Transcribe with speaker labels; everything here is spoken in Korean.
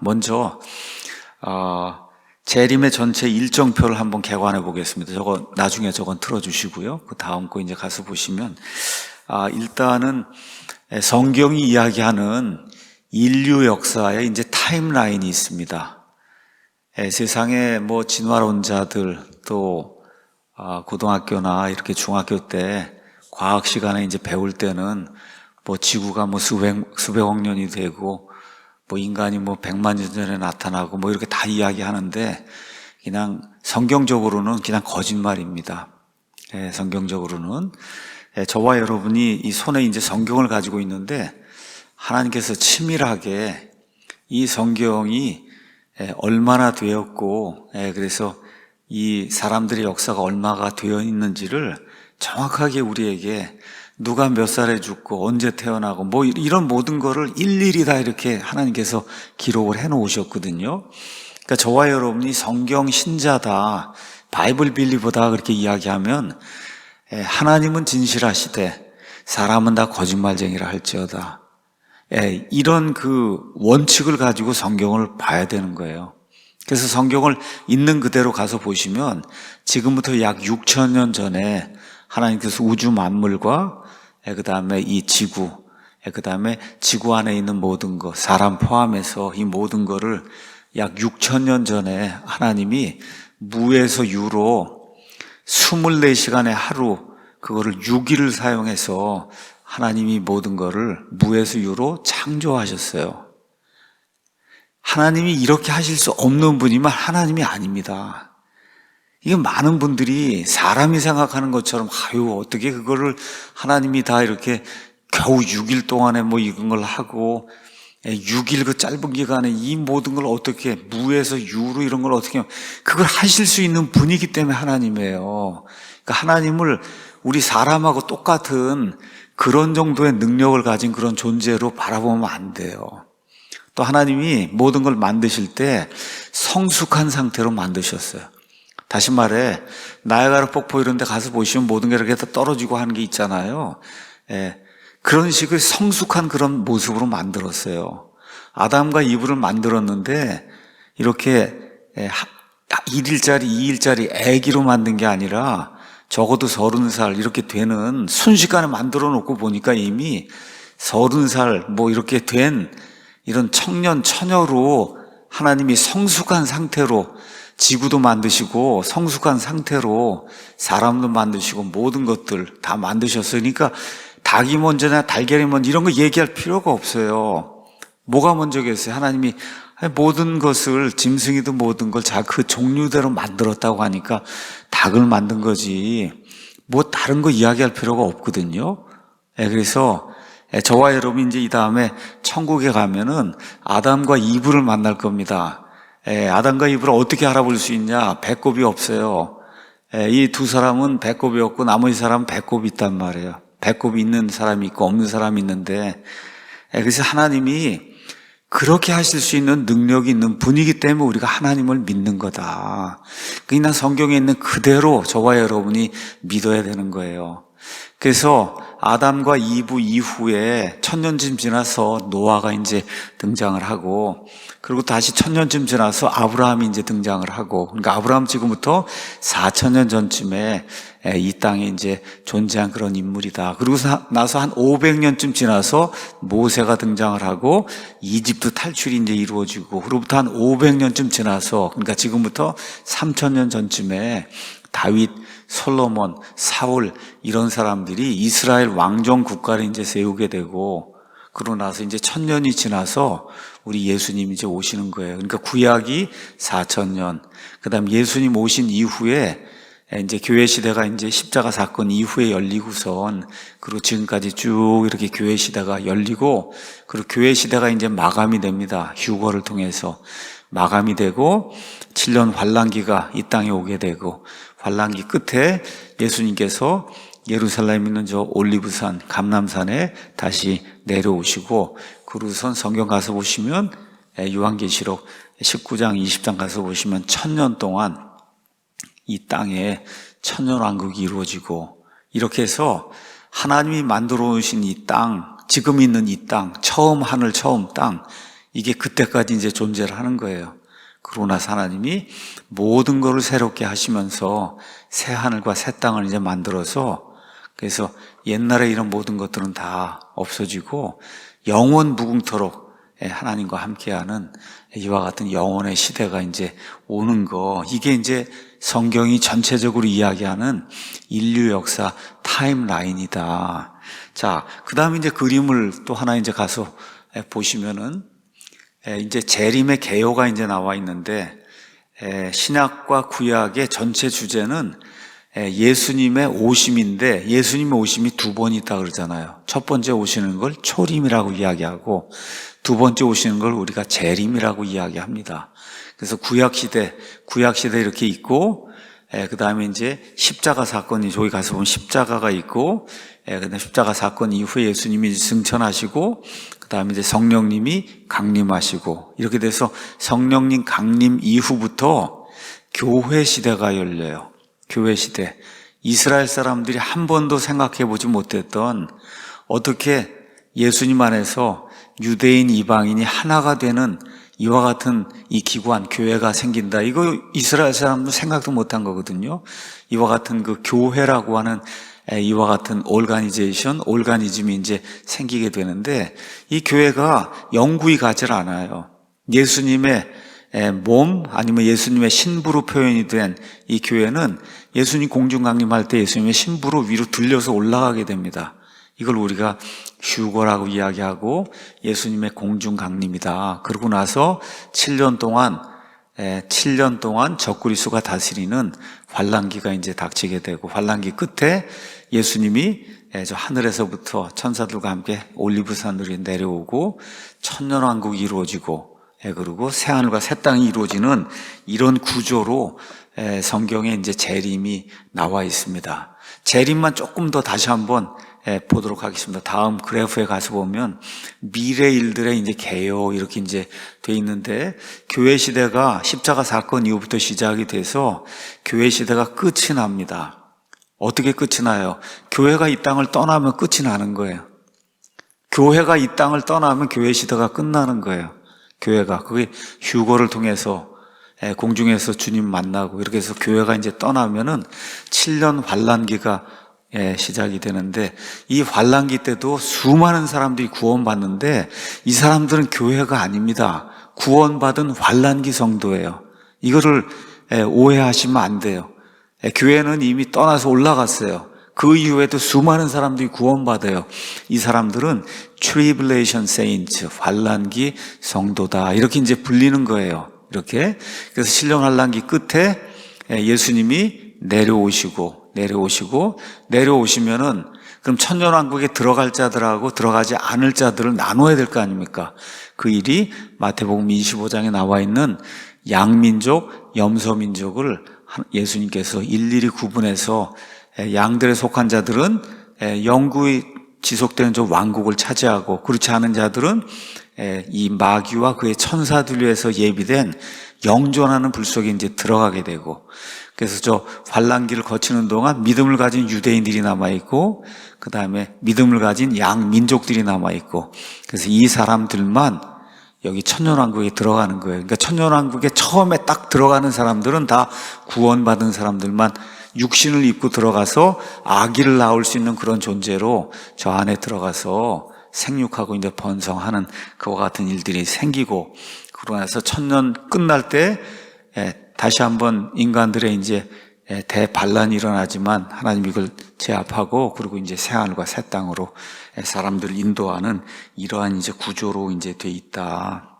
Speaker 1: 먼저 재림의 전체 일정표를 한번 개관해 보겠습니다. 나중에 저건 틀어주시고요. 그 다음 거 이제 가서 보시면 일단은 성경이 이야기하는 인류 역사에 이제 타임라인이 있습니다. 세상에 뭐 진화론자들 또 고등학교나 이렇게 중학교 때 과학 시간에 이제 배울 때는 뭐 지구가 뭐 수백억 년이 되고 뭐 인간이 뭐 100만 년 전에 나타나고 뭐 이렇게 다 이야기하는데 그냥 성경적으로는 그냥 거짓말입니다. 성경적으로는 저와 여러분이 이 손에 이제 성경을 가지고 있는데 하나님께서 치밀하게 이 성경이 얼마나 되었고 그래서 이 사람들의 역사가 얼마가 되어 있는지를 정확하게 우리에게 누가 몇 살에 죽고 언제 태어나고 뭐 이런 모든 거를 일일이 다 이렇게 하나님께서 기록을 해 놓으셨거든요. 그러니까 저와 여러분이 성경 신자다, 바이블 빌리버다 그렇게 이야기하면 하나님은 진실하시되 사람은 다 거짓말쟁이라 할지어다. 이런 그 원칙을 가지고 성경을 봐야 되는 거예요. 그래서 성경을 있는 그대로 가서 보시면 지금부터 약 6,000년 전에 하나님께서 우주 만물과 그 다음에 이 지구, 그 다음에 지구 안에 있는 모든 것, 사람 포함해서 이 모든 거를 약 6,000년 전에 하나님이 무에서 유로 24시간의 하루, 그거를 6일을 사용해서 하나님이 모든 거를 무에서 유로 창조하셨어요. 하나님이 이렇게 하실 수 없는 분이면 하나님이 아닙니다. 이게 많은 분들이 사람이 생각하는 것처럼 어떻게 그거를 하나님이 다 이렇게 겨우 6일 동안에 뭐 이런 걸 하고 6일 그 짧은 기간에 이 모든 걸 어떻게 무에서 유로 이런 걸 어떻게 그걸 하실 수 있는 분이기 때문에 하나님이에요. 그러니까 하나님을 우리 사람하고 똑같은 그런 정도의 능력을 가진 그런 존재로 바라보면 안 돼요. 또 하나님이 모든 걸 만드실 때 성숙한 상태로 만드셨어요. 다시 말해 나야가라 폭포 이런 데 가서 보시면 모든 게 이렇게 다 떨어지고 하는 게 있잖아요. 그런 식의 성숙한 그런 모습으로 만들었어요. 아담과 이브를 만들었는데 이렇게 1일짜리 2일짜리 아기로 만든 게 아니라 적어도 30살 이렇게 되는 순식간에 만들어 놓고 보니까 이미 30살 뭐 이렇게 된 이런 청년 처녀로 하나님이 성숙한 상태로 지구도 만드시고 성숙한 상태로 사람도 만드시고 모든 것들 다 만드셨으니까 닭이 먼저냐 달걀이 먼저 이런 거 얘기할 필요가 없어요. 뭐가 먼저겠어요? 하나님이 모든 것을 짐승이든 모든 걸 그 종류대로 만들었다고 하니까 닭을 만든 거지 뭐 다른 거 이야기할 필요가 없거든요. 그래서 저와 여러분 이제 이 다음에 천국에 가면은 아담과 이브를 만날 겁니다. 아담과 이브를 어떻게 알아볼 수 있냐? 배꼽이 없어요. 이 두 사람은 배꼽이 없고 나머지 사람은 배꼽이 있단 말이에요. 배꼽이 있는 사람이 있고 없는 사람이 있는데 그래서 하나님이 그렇게 하실 수 있는 능력이 있는 분이기 때문에 우리가 하나님을 믿는 거다. 그냥 성경에 있는 그대로 저와 여러분이 믿어야 되는 거예요. 그래서 아담과 이브 이후에 1000년쯤 지나서 노아가 이제 등장을 하고 그리고 다시 1000년쯤 지나서 아브라함이 이제 등장을 하고 그러니까 아브라함 지금부터 4000년 전쯤에 이 땅에 이제 존재한 그런 인물이다. 그리고 나서 한 500년쯤 지나서 모세가 등장을 하고 이집트 탈출이 이제 이루어지고 그로부터 한 500년쯤 지나서 그러니까 지금부터 3000년 전쯤에 다윗, 솔로몬, 사울 이런 사람들이 이스라엘 왕정 국가를 이제 세우게 되고 그러고 나서 이제 1000년이 지나서 우리 예수님이 이제 오시는 거예요. 그러니까 구약이 4000년, 그다음 예수님 오신 이후에 이제 교회 시대가 이제 십자가 사건 이후에 열리고선 그리고 지금까지 쭉 이렇게 교회 시대가 열리고 그리고 교회 시대가 이제 마감이 됩니다. 휴거를 통해서 마감이 되고 7년 환란기가 이 땅에 오게 되고 환란기 끝에 예수님께서 예루살렘에 있는 저 올리브산 감람산에 다시 내려오시고 그러고선 성경 가서 보시면 요한계시록 19장 20장 가서 보시면 1000년 동안 이 땅에 천년왕국이 이루어지고 이렇게 해서 하나님이 만들어 오신 이 땅, 지금 있는 이 땅, 처음 하늘 처음 땅 이게 그때까지 이제 존재를 하는 거예요. 그러고 나서 하나님이 모든 것을 새롭게 하시면서 새 하늘과 새 땅을 이제 만들어서, 그래서 옛날에 이런 모든 것들은 다 없어지고 영원 무궁토록 하나님과 함께하는 이와 같은 영원의 시대가 이제 오는 거, 이게 이제 성경이 전체적으로 이야기하는 인류 역사 타임라인이다. 자, 그 다음에 이제 그림을 또 하나 이제 가서 보시면은 이제 재림의 개요가 이제 나와 있는데, 신약과 구약의 전체 주제는 예수님의 오심인데, 예수님의 오심이 두 번 있다 그러잖아요. 첫 번째 오시는 걸 초림이라고 이야기하고, 두 번째 오시는 걸 우리가 재림이라고 이야기합니다. 그래서 구약시대 이렇게 있고, 그 다음에 이제 십자가 사건이, 저기 가서 보면 십자가가 있고, 그다음에 십자가 사건 이후에 예수님이 승천하시고, 그 다음에 이제 성령님이 강림하시고, 이렇게 돼서 성령님 강림 이후부터 교회 시대가 열려요. 교회 시대. 이스라엘 사람들이 한 번도 생각해 보지 못했던, 어떻게 예수님 안에서 유대인 이방인이 하나가 되는 이와 같은 이 기관, 교회가 생긴다. 이거 이스라엘 사람도 생각도 못한 거거든요. 이와 같은 그 교회라고 하는 이와 같은 올가니즘이 이제 생기게 되는데, 이 교회가 영구히 가지 않아요. 예수님의 몸, 아니면 예수님의 신부로 표현이 된 이 교회는 예수님 공중 강림할 때 예수님의 신부로 위로 들려서 올라가게 됩니다. 이걸 우리가 휴거라고 이야기하고 예수님의 공중 강림이다. 그러고 나서 7년 동안 적그리스도가 다스리는 환란기가 이제 닥치게 되고, 환란기 끝에 예수님이 저 하늘에서부터 천사들과 함께 올리브산으로 내려오고 천년왕국이 이루어지고, 그리고 새하늘과 새 땅이 이루어지는 이런 구조로 성경에 이제 재림이 나와 있습니다. 재림만 조금 더 다시 한번 보도록 하겠습니다. 다음 그래프에 가서 보면 미래 일들의 이제 개요 이렇게 이제 돼 있는데, 교회 시대가 십자가 사건 이후부터 시작이 돼서 교회 시대가 끝이 납니다. 어떻게 끝이 나요? 교회가 이 땅을 떠나면 끝이 나는 거예요. 교회가 이 땅을 떠나면 교회 시대가 끝나는 거예요. 교회가, 그게 휴거를 통해서 공중에서 주님 만나고, 이렇게 해서 교회가 이제 떠나면은 7년 환란기가 시작이 되는데, 이 환란기 때도 수많은 사람들이 구원받는데, 이 사람들은 교회가 아닙니다. 구원받은 환란기 성도예요. 이거를 오해하시면 안 돼요. 교회는 이미 떠나서 올라갔어요. 그 이후에도 수많은 사람들이 구원받아요. 이 사람들은 Tribulation Saints, 환란기 성도다, 이렇게 이제 불리는 거예요. 이렇게. 그래서 신령 환란기 끝에 예수님이 내려오시면은, 그럼 천년왕국에 들어갈 자들하고 들어가지 않을 자들을 나눠야 될 거 아닙니까? 그 일이 마태복음 25장에 나와 있는 양민족, 염소민족을 예수님께서 일일이 구분해서, 양들에 속한 자들은 영구히 지속되는 저 왕국을 차지하고, 그렇지 않은 자들은 이 마귀와 그의 천사들 위해서 예비된 영존하는 불 속에 이제 들어가게 되고, 그래서 저 환란기를 거치는 동안 믿음을 가진 유대인들이 남아있고, 그 다음에 믿음을 가진 양민족들이 남아있고, 그래서 이 사람들만 여기 천년왕국에 들어가는 거예요. 그러니까 천년왕국에 처음에 딱 들어가는 사람들은 다 구원받은 사람들만 육신을 입고 들어가서 아기를 낳을 수 있는 그런 존재로 저 안에 들어가서 생육하고 이제 번성하는 그와 같은 일들이 생기고, 그러고 나서 천년 끝날 때 다시 한번 인간들의 이제 대반란이 일어나지만 하나님 이걸 제압하고, 그리고 이제 새하늘과 새 땅으로 사람들을 인도하는 이러한 이제 구조로 이제 돼 있다.